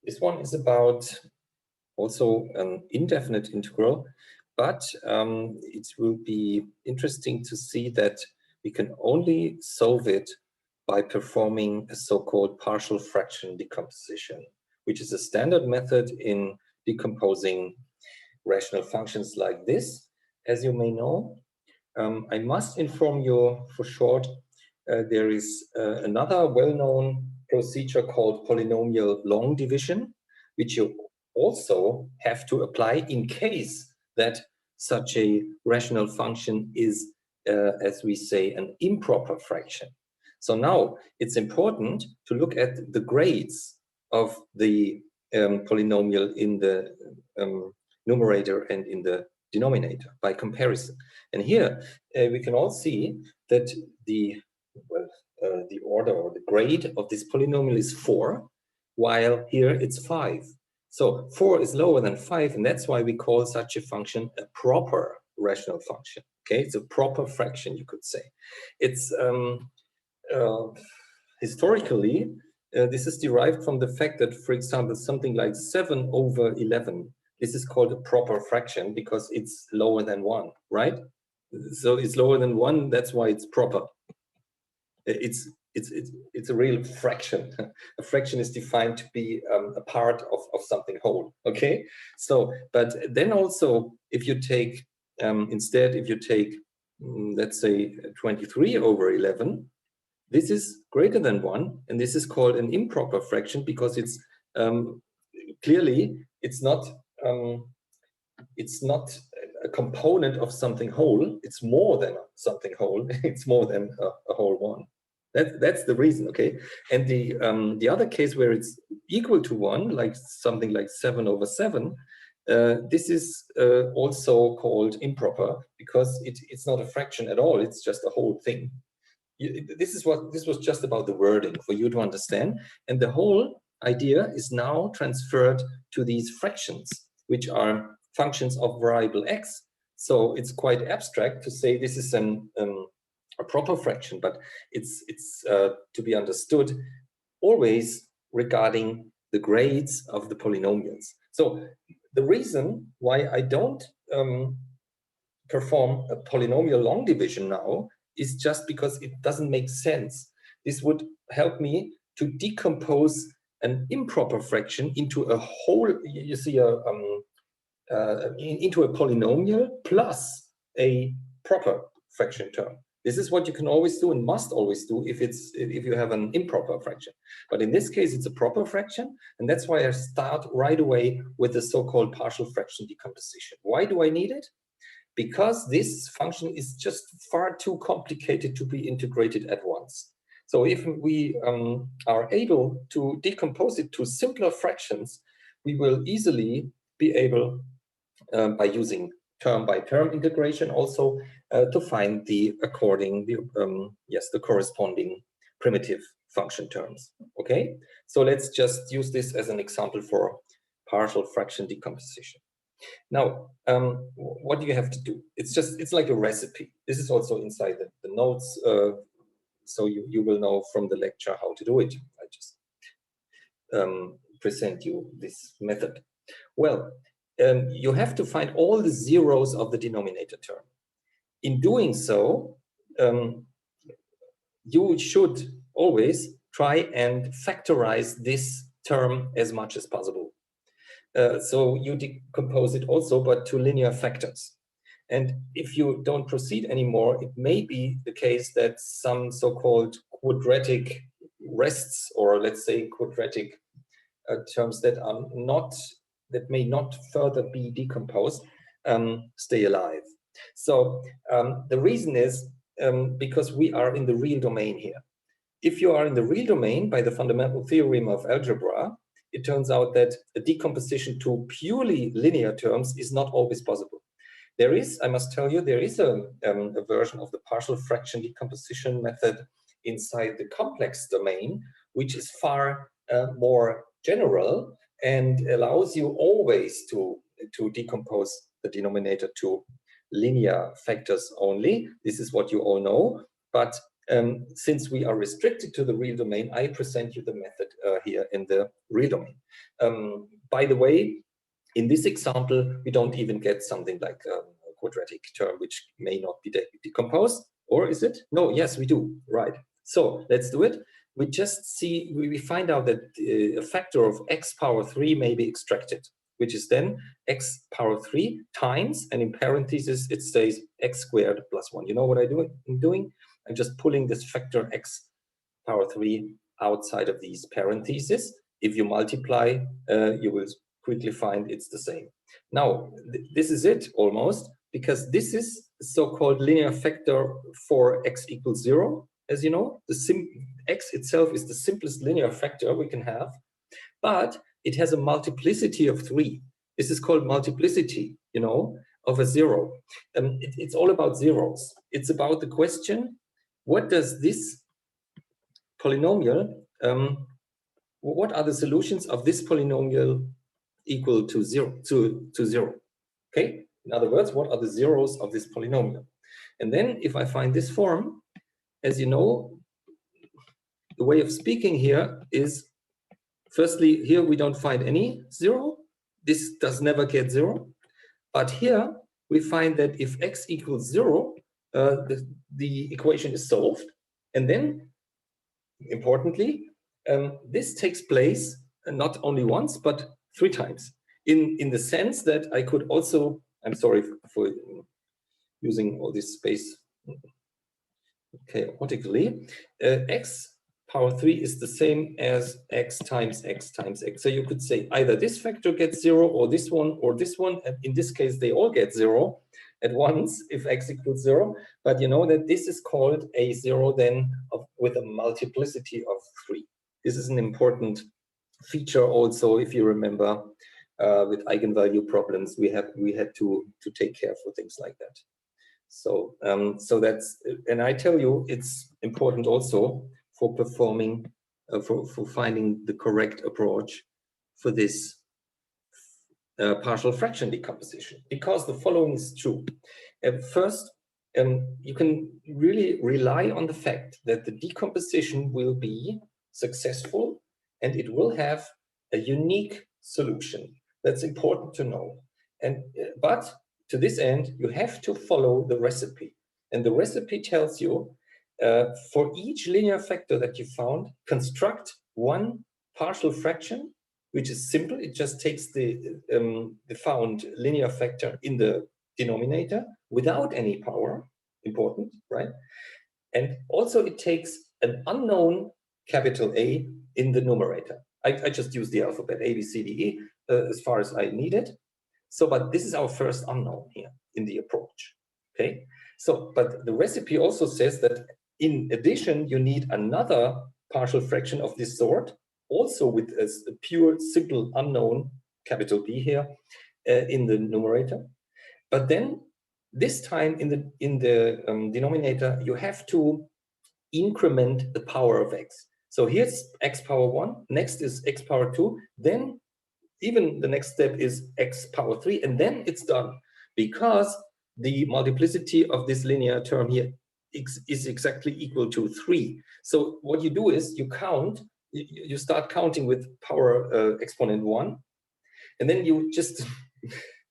This one is about also an indefinite integral, but it will be interesting to see that we can only solve it by performing a so-called partial fraction decomposition, which is a standard method in decomposing rational functions like this. As you may know, I must inform you for short, there is another well-known procedure called polynomial long division, which you also have to apply in case that such a rational function is, as we say, an improper fraction. So now it's important to look at the grades of the polynomial in the numerator and in the denominator by comparison. And here we can all see that the order or the grade of this polynomial is 4, while here it's 5. So 4 is lower than 5, and that's why we call such a function a proper rational function. Okay, it's a proper fraction, you could say. It's historically, this is derived from the fact that, for example, something like 7/11, this is called a proper fraction because it's lower than 1, right? So it's lower than 1, that's why it's proper. It's a real fraction. A fraction is defined to be a part of something whole, okay? So, but then also, if you take, instead, if you take, let's say, 23/11, this is greater than 1, and this is called an improper fraction because it's clearly, it's not a component of something whole, it's more than something whole, it's more than a whole one. That's the reason, okay? And the other case where it's equal to 1, like something like 7/7, this is also called improper because it's not a fraction at all, it's just a whole thing. This was just about the wording for you to understand, and the whole idea is now transferred to these fractions, which are functions of variable x. So it's quite abstract to say this is a proper fraction, but it's to be understood always regarding the grades of the polynomials. So the reason why I don't perform a polynomial long division now is just because it doesn't make sense. This would help me to decompose an improper fraction into a whole, you see, into a polynomial plus a proper fraction term. This is what you can always do and must always do if you have an improper fraction. But in this case, it's a proper fraction, and that's why I start right away with the so-called partial fraction decomposition. Why do I need it? Because this function is just far too complicated to be integrated at once. So if we are able to decompose it to simpler fractions, we will easily be able, by using term-by-term integration also, to find the corresponding primitive function terms. Okay, so let's just use this as an example for partial fraction decomposition. Now, what do you have to do? It's like a recipe. This is also inside the notes, so you will know from the lecture how to do it. I just present you this method. Well, you have to find all the zeros of the denominator term. In doing so, you should always try and factorize this term as much as possible. So you decompose it also, but to linear factors. And if you don't proceed anymore, it may be the case that some so-called quadratic rests, or let's say quadratic terms that may not further be decomposed, stay alive. So the reason is because we are in the real domain here. If you are in the real domain by the fundamental theorem of algebra, it turns out that a decomposition to purely linear terms is not always possible. There is, I must tell you, there is a version of the partial fraction decomposition method inside the complex domain, which is far more general and allows you always to decompose the denominator to linear factors only. This is what you all know. But Since we are restricted to the real domain, I present you the method here in the real domain. By the way, in this example, we don't even get something like a quadratic term, which may not be decomposed, or is it? No, yes, we do, right. So let's do it. We just see, we find out that a factor of x power 3 may be extracted, which is then x power 3 times, and in parentheses, it says x squared plus 1. You know what I'm doing? I'm just pulling this factor x power 3 outside of these parentheses. If you multiply, you will quickly find it's the same. Now, this is it almost, because this is so-called linear factor for x equals 0. As you know, x itself is the simplest linear factor we can have, but it has a multiplicity of 3. This is called multiplicity, you know, of a 0. It's all about zeros. It's about the question, what does this polynomial, what are the solutions of this polynomial equal to 0, to 0? Okay, in other words, what are the zeros of this polynomial? And then if I find this form, as you know, the way of speaking here is, firstly, here we don't find any 0. This does never get 0. But here we find that if x equals 0, the equation is solved. And then, importantly, this takes place not only once, but 3 times. In the sense that I could also, I'm sorry for using all this space chaotically, x power 3 is the same as x times x times x. So you could say either this factor gets 0 or this one or this one. And in this case, they all get 0 at once if x equals 0. But you know that this is called a 0 then with a multiplicity of 3. This is an important feature also, if you remember, with eigenvalue problems, we had to take care for things like that. So so that's, and I tell you, it's important also for performing, for finding the correct approach for this partial fraction decomposition, because the following is true. First, you can really rely on the fact that the decomposition will be successful and it will have a unique solution. That's important to know. And but to this end, you have to follow the recipe. And the recipe tells you, for each linear factor that you found, construct one partial fraction, which is simple. It just takes the found linear factor in the denominator without any power, important, right? And also it takes an unknown capital A in the numerator. I just use the alphabet A, B, C, D, E as far as I need it. So, but this is our first unknown here in the approach, okay? So, but the recipe also says that in addition, you need another partial fraction of this sort, also with a pure, simple, unknown, capital B here, in the numerator. But then, this time in the denominator, you have to increment the power of x. So here's x power 1, next is x power 2, then even the next step is x power 3, and then it's done, because the multiplicity of this linear term here is exactly equal to 3. So what you do is you count, you start counting with power exponent 1, and then you just,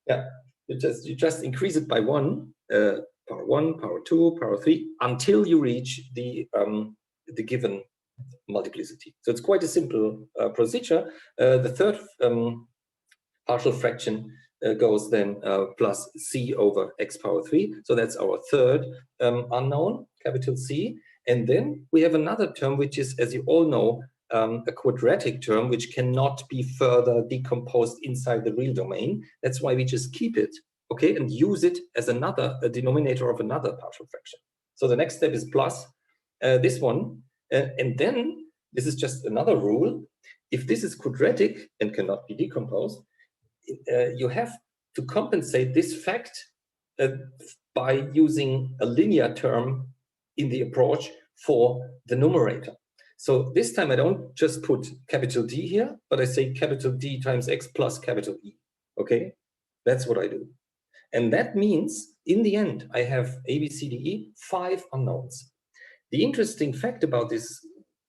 yeah, you just increase it by 1, power 1, power 2, power 3, until you reach the given multiplicity. So it's quite a simple procedure. The third partial fraction goes then plus c over x power 3. So that's our third unknown, capital C. And then we have another term, which is, as you all know, a quadratic term, which cannot be further decomposed inside the real domain. That's why we just keep it, okay, and use it as a denominator of another partial fraction. So the next step is plus this one. And then this is just another rule. If this is quadratic and cannot be decomposed, you have to compensate this fact by using a linear term in the approach for the numerator. So this time I don't just put capital D here, but I say capital D times x plus capital E. Okay, that's what I do. And that means in the end, I have A, B, C, D, E, 5 unknowns. The interesting fact about this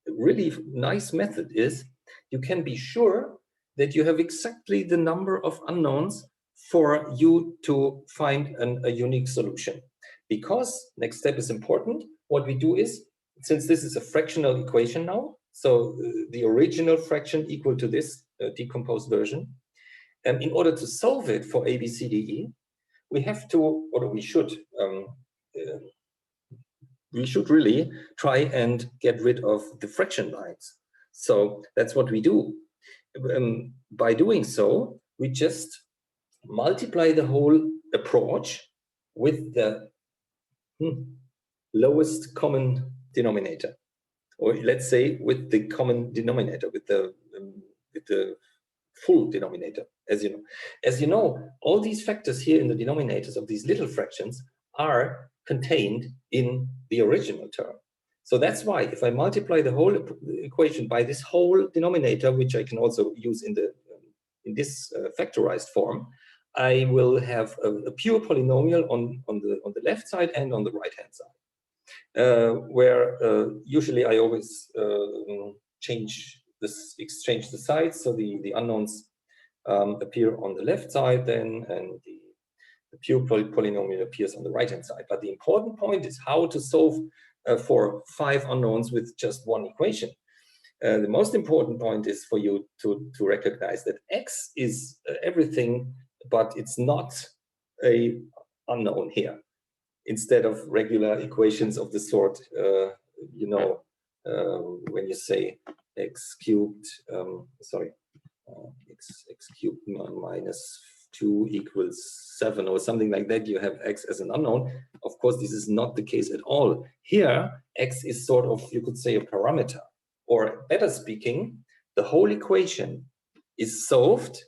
really nice method is you can be sure that you have exactly the number of unknowns for you to find a unique solution. Because, next step is important, what we do is, since this is a fractional equation now, so the original fraction equal to this decomposed version, and in order to solve it for A, B, C, D, E, we have to, or we should really try and get rid of the fraction lines. So that's what we do. By doing so, we just multiply the whole approach with the lowest common denominator, or let's say with the common denominator, with the full denominator. As you know, all these factors here in the denominators of these little fractions are contained in the original term. So that's why if I multiply the whole equation by this whole denominator, which I can also use in this factorized form, I will have a pure polynomial on the left side and on the right hand side, where usually I always exchange the sides, so the unknowns appear on the left side then, and the pure polynomial appears on the right hand side. But the important point is how to solve for 5 unknowns with just one equation. The most important point is for you to recognize that x is everything, but it's not a unknown here. Instead of regular equations of the sort, when you say x cubed, x cubed minus 2 equals 7 or something like that, you have x as an unknown. Of course, this is not the case at all. Here, x is sort of, you could say, a parameter. Or better speaking, the whole equation is solved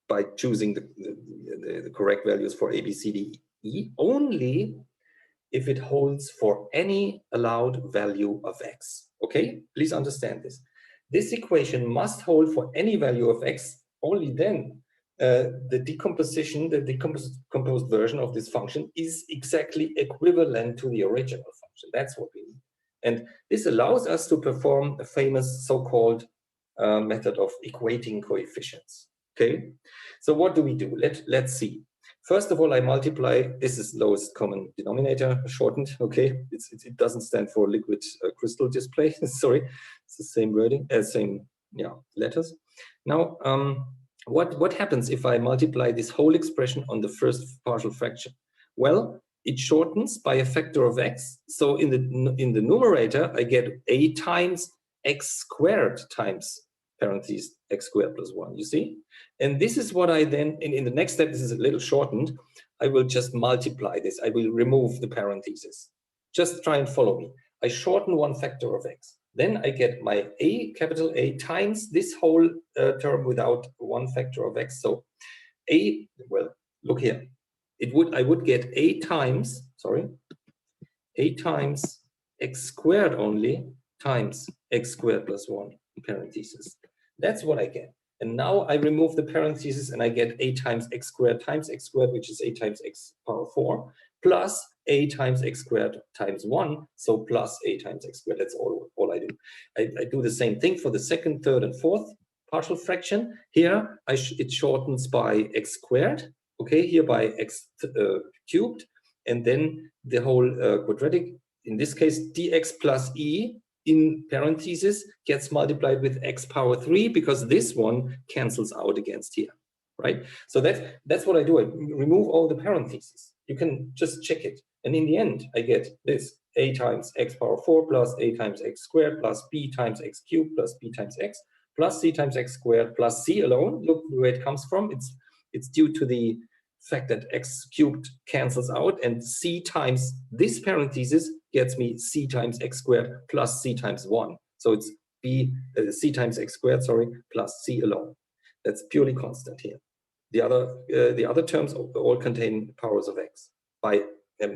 by choosing the correct values for A, B, C, D, E only if it holds for any allowed value of x. Okay, please understand this. This equation must hold for any value of x. Only then the decomposition, the decomposed version of this function is exactly equivalent to the original function. That's what we need. And this allows us to perform a famous so-called method of equating coefficients. Okay, so what do we do? Let's see. First of all, I multiply, this is lowest common denominator, shortened, okay? It doesn't stand for liquid crystal display, sorry. It's the same wording, same letters. Now, what happens if I multiply this whole expression on the first partial fraction? Well, it shortens by a factor of x. So in the numerator, I get a times x squared times parentheses x squared plus 1, you see? And this is what I then, in the next step, this is a little shortened, I will just multiply this. I will remove the parentheses. Just try and follow me. I shorten one factor of x. Then I get my a, capital A, times this whole term without one factor of x. So a, well, look here. I would get a times x squared only times x squared plus 1 in parentheses. That's what I get. And now I remove the parentheses and I get a times x squared, which is a times x power 4, plus a times x squared times 1, so plus a times x squared. That's all I do. I do the same thing for the second, third, and fourth partial fraction. Here, it shortens by x squared, okay, here by x cubed, and then the whole quadratic, in this case, dx plus e, in parentheses gets multiplied with x power 3 because this one cancels out against here, right? So that's what I do. I remove all the parentheses. You can just check it. And in the end, I get this a times x power 4 plus a times x squared plus b times x cubed plus b times x plus c times x squared plus c alone. Look where it comes from. It's due to the fact that x cubed cancels out, and c times this parenthesis gets me c times x squared plus c times 1. So it's c times x squared, sorry, plus c alone. That's purely constant here. The other terms all contain powers of x by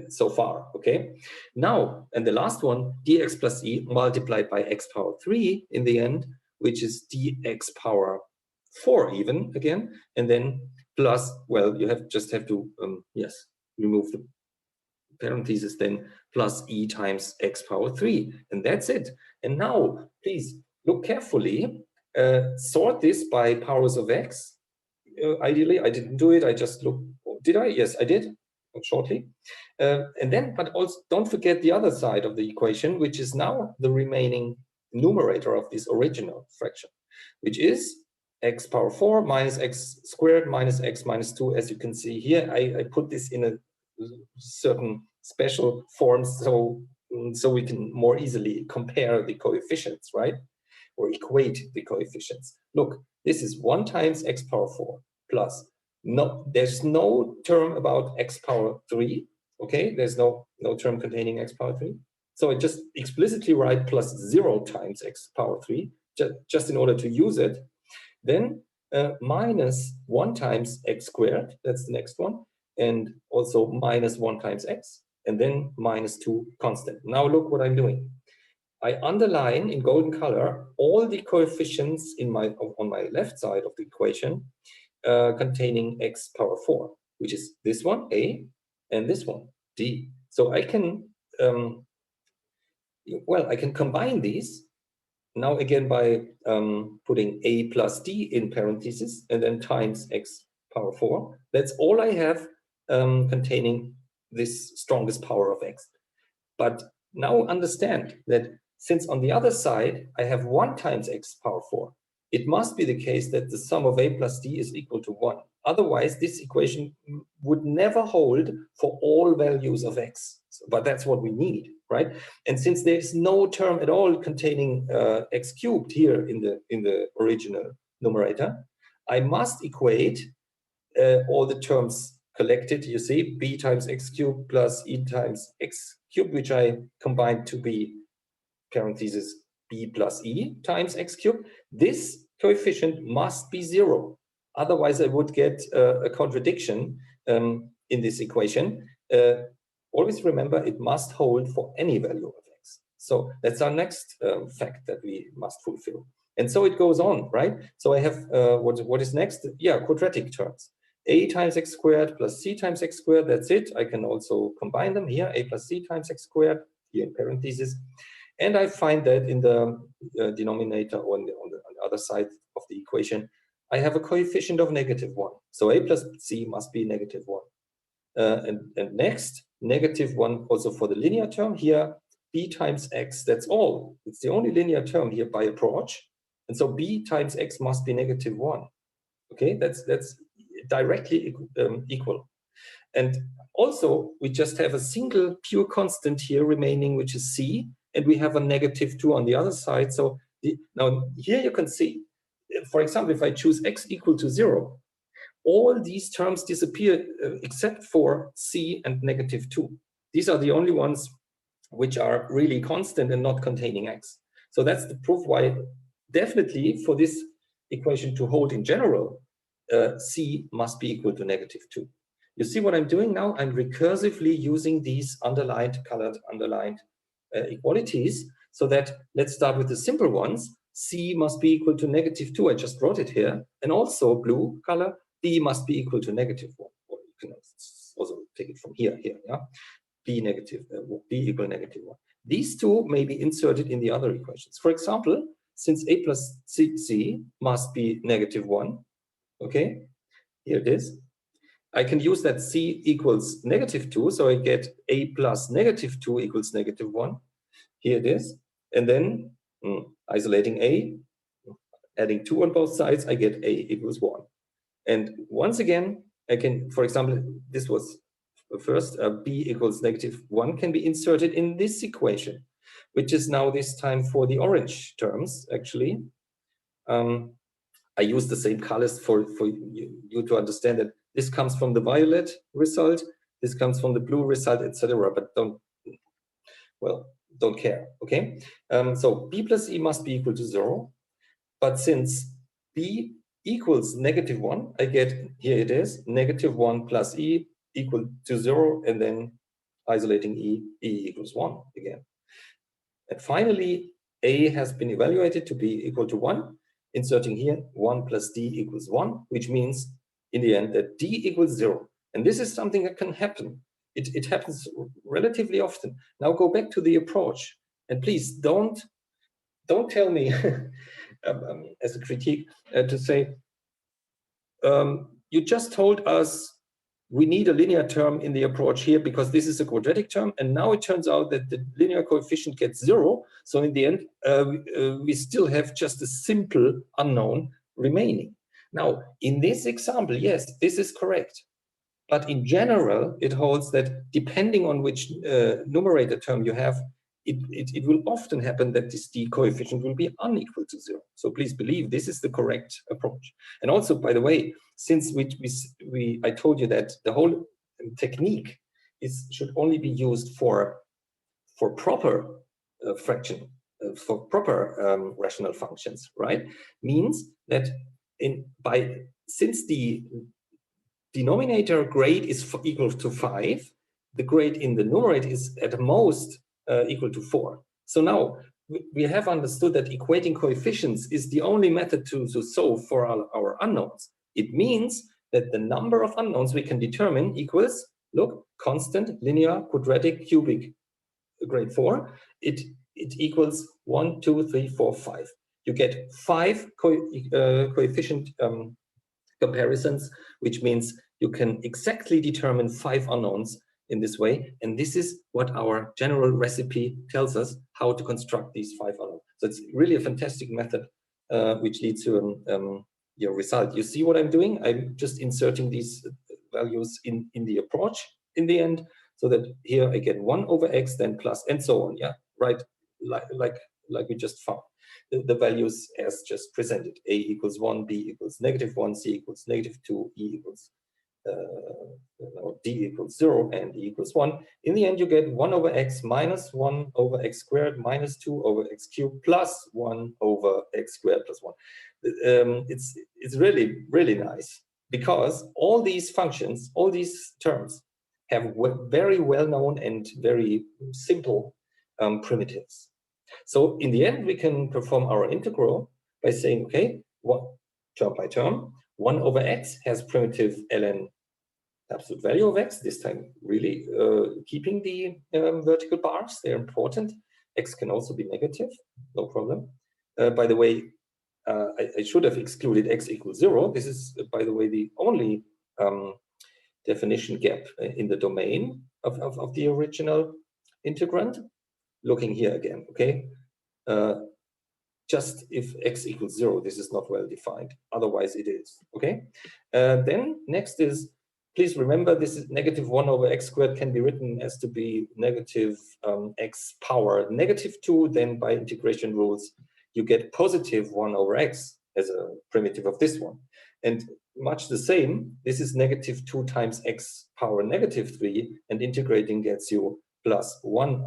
so far, okay? Now, and the last one, dx plus e multiplied by x power 3 in the end, which is dx power 4 even again, and then plus, well, you just have to remove parentheses then plus e times x power 3, and that's it. And now please look carefully, sort this by powers of x. Ideally, I didn't do it, I just looked. Did I? Yes, I did, shortly. And then, but also don't forget the other side of the equation, which is now the remaining numerator of this original fraction, which is x power 4 minus x squared minus x minus 2. As you can see here, I put this in a certain special form so we can more easily compare the coefficients, right? Or equate the coefficients. Look, this is 1 times x power 4 plus, no, there's no term about x power 3, okay? There's no term containing x power 3. So I just explicitly write plus 0 times x power 3, just in order to use it. Then minus 1 times x squared, that's the next one, and also minus 1 times x, and then minus 2 constant. Now look what I'm doing. I underline in golden color all the coefficients in on my left side of the equation containing x power 4, which is this one, a, and this one, d. So I can, I can combine these now again by putting a plus d in parentheses and then times x power 4. That's all I have containing this strongest power of x. But now understand that since on the other side I have 1 times x power 4, it must be the case that the sum of a plus d is equal to 1. Otherwise, this equation would never hold for all values of x. But that's what we need, right? And since there's no term at all containing x cubed here in the original numerator, I must equate all the terms collected. You see, b times x cubed plus e times x cubed, which I combined to be parentheses b plus e times x cubed. This coefficient must be 0. Otherwise, I would get a contradiction in this equation. Always remember, it must hold for any value of x. So that's our next fact that we must fulfill. And so it goes on, right? So I have, what is next? Yeah, quadratic terms. A times x squared plus c times x squared, that's it. I can also combine them here, a plus c times x squared, here in parentheses. And I find that in the denominator or on the other side of the equation, I have a coefficient of -1. So a plus c must be -1. And next, -1 also for the linear term here, b times x, that's all. It's the only linear term here by approach. And so b times x must be -1. Okay, that's directly equal. And also, we just have a single pure constant here remaining, which is c, and we have a -2 on the other side. So now here you can see, for example, if I choose x equal to 0, all these terms disappear except for c and -2. These are the only ones which are really constant and not containing x. So that's the proof why definitely for this equation to hold in general, c must be equal to -2. You see what I'm doing now? I'm recursively using these colored underlined equalities, so that let's start with the simple ones. C must be equal to -2. I just wrote it here. And also blue color, B must be equal to -1. Or you can also take it from here, yeah? B equal -1. These two may be inserted in the other equations. For example, since a plus c must be -1, okay, here it is. I can use that c equals -2, so I get a plus -2 equals -1. Here it is. And then isolating a, adding 2 on both sides, I get a equals 1. And once again, I can, for example, this was first, b equals -1 can be inserted in this equation, which is now this time for the orange terms, actually. I use the same colors for you to understand that this comes from the violet result, this comes from the blue result, etc. But don't care, okay? So b plus e must be equal to 0. But since b equals -1, I get, here it is, -1 plus e equal to 0, and then isolating e equals 1 again. And finally, a has been evaluated to be equal to 1. Inserting here 1 plus d equals 1, which means in the end that d equals 0. And this is something that can happen It happens relatively often. Now go back to the approach, and please don't tell me as a critique to say, you just told us we need a linear term in the approach here because this is a quadratic term, and now it turns out that the linear coefficient gets 0. So in the end, we still have just a simple unknown remaining. Now, in this example, yes, this is correct. But in general, it holds that depending on which numerator term you have, it will often happen that this d coefficient will be unequal to 0. So please believe this is the correct approach. And also, by the way, since I told you that the whole technique should only be used for proper fraction, for proper rational functions, right? Means that since the denominator grade is equal to 5, the grade in the numerator is at most equal to 4. So now we have understood that equating coefficients is the only method to solve for our unknowns. It means that the number of unknowns we can determine equals, look, constant, linear, quadratic, cubic, grade 4. It equals 1, 2, 3, 4, 5. You get 5 coefficient comparisons, which means you can exactly determine 5 unknowns in this way. And this is what our general recipe tells us, how to construct these 5 unknowns. So it's really a fantastic method, which leads to your result. You see what I'm doing? I'm just inserting these values in the approach in the end, so that here I get 1 over x, then plus, and so on. Yeah, right, like we just found. The values as just presented. A equals 1, B equals -1, C equals -2, E equals D equals 0, and E equals 1. In the end, you get 1 over x minus 1 over x squared minus 2 over x cubed plus 1 over x squared plus 1. It's really, really nice, because all these functions, all these terms have very well-known and very simple primitives. So in the end, we can perform our integral by saying, okay, term by term, 1 over x has primitive ln absolute value of x, this time really keeping the vertical bars, they're important. X can also be negative, no problem. By the way, I should have excluded x equals 0. This is, by the way, the only definition gap in the domain of the original integrand. Looking here again, okay? Just if x equals 0, this is not well defined. Otherwise, it is, okay? Then next is, please remember, this is -1 over x squared can be written as to be negative x power -2. Then by integration rules, you get +1 over x as a primitive of this one. And much the same, this is -2 times x power -3, and integrating gets you +1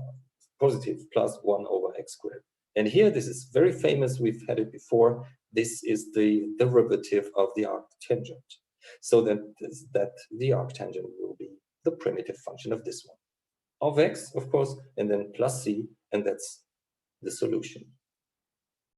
over x squared. And here, this is very famous, we've had it before, this is the derivative of the arctangent. So that the arctangent will be the primitive function of this one. Of x, of course, and then plus c, and that's the solution.